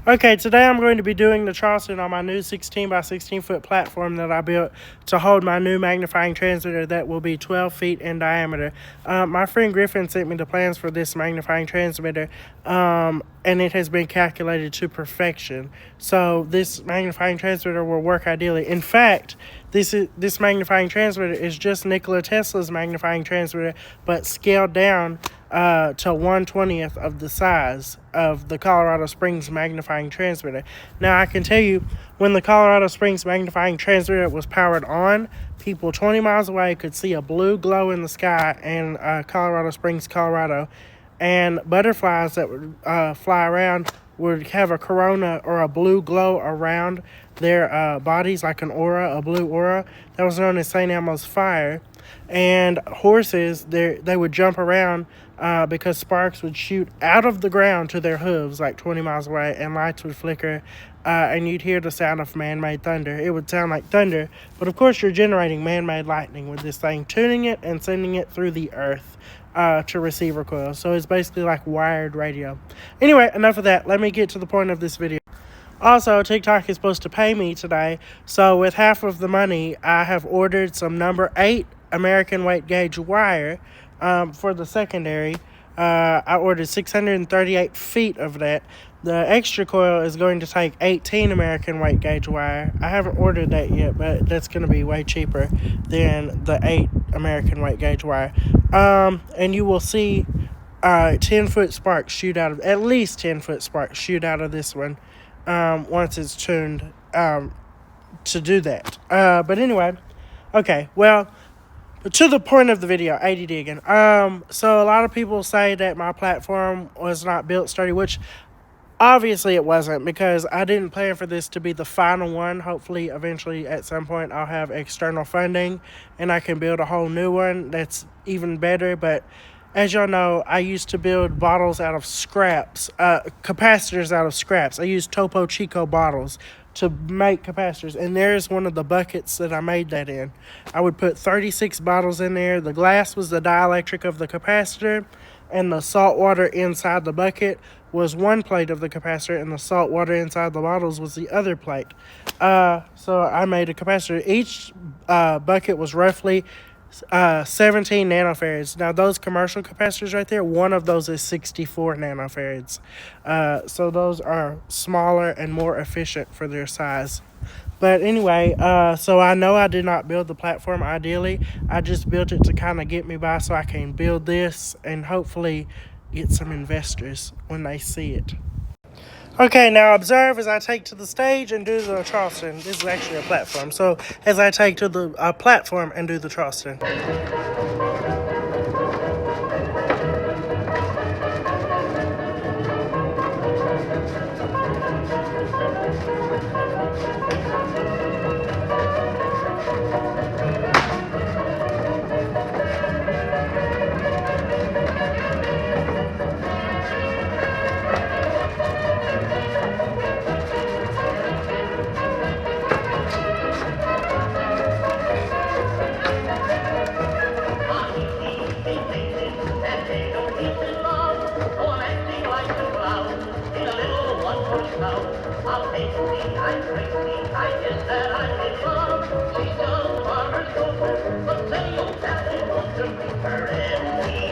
Okay, today I'm going to be doing the Charleston on my new 16 by 16 foot platform that I built to hold my new magnifying transmitter that will be 12 feet in diameter. My friend Griffin sent me the plans for this magnifying transmitter, and it has been calculated to perfection. So this magnifying transmitter will work ideally. In fact, this magnifying transmitter is just Nikola Tesla's magnifying transmitter, but scaled down to 1/20th of the size of the Colorado Springs magnifying transmitter. Now, I can tell you, when the Colorado Springs magnifying transmitter was powered on, people 20 miles away could see a blue glow in the sky in Colorado Springs, Colorado, and butterflies that would fly around would have a corona or a blue glow around their bodies, like an aura, a blue aura. That was known as St. Elmo's fire. And horses, they would jump around because sparks would shoot out of the ground to their hooves like 20 miles away, and lights would flicker, and you'd hear the sound of man-made thunder. It would sound like thunder, but of course you're generating man-made lightning with this thing, tuning it and sending it through the earth to receiver coils. So it's basically like wired radio. Anyway, enough of that. Let me get to the point of this video. Also, TikTok is supposed to pay me today, so with half of the money, I have ordered some number 8 American weight gauge wire for the secondary. I ordered 638 feet of that. The extra coil is going to take 18 American weight gauge wire. I haven't ordered that yet, but that's going to be way cheaper than the 8 American weight gauge wire. And you will see 10-foot sparks shoot out of, at least 10-foot sparks shoot out of this one once it's tuned to do that. But anyway, okay, well, to the point of the video, 80 digging. So a lot of people say that my platform was not built sturdy, which obviously it wasn't, because I didn't plan for this to be the final one. Hopefully, eventually, at some point, I'll have external funding and I can build a whole new one that's even better. But as y'all know, I used to build bottles out of scraps, capacitors out of scraps. I used Topo Chico bottles to make capacitors, and there's one of the buckets that I made that in. I would put 36 bottles in there. The glass was the dielectric of the capacitor, and the salt water inside the bucket was one plate of the capacitor, and the salt water inside the bottles was the other plate. So I made a capacitor. Each bucket was roughly 17 nanofarads. Now, those commercial capacitors right there, one of those is 64 nanofarads. So those are smaller and more efficient for their size. But anyway, so I know I did not build the platform ideally. I just built it to kind of get me by so I can build this and hopefully get some investors when they see it. Okay, now observe as I take to the stage and do the Charleston. This is actually a platform. So as I take to the platform and do the Charleston. But say you'll tell him to meet her in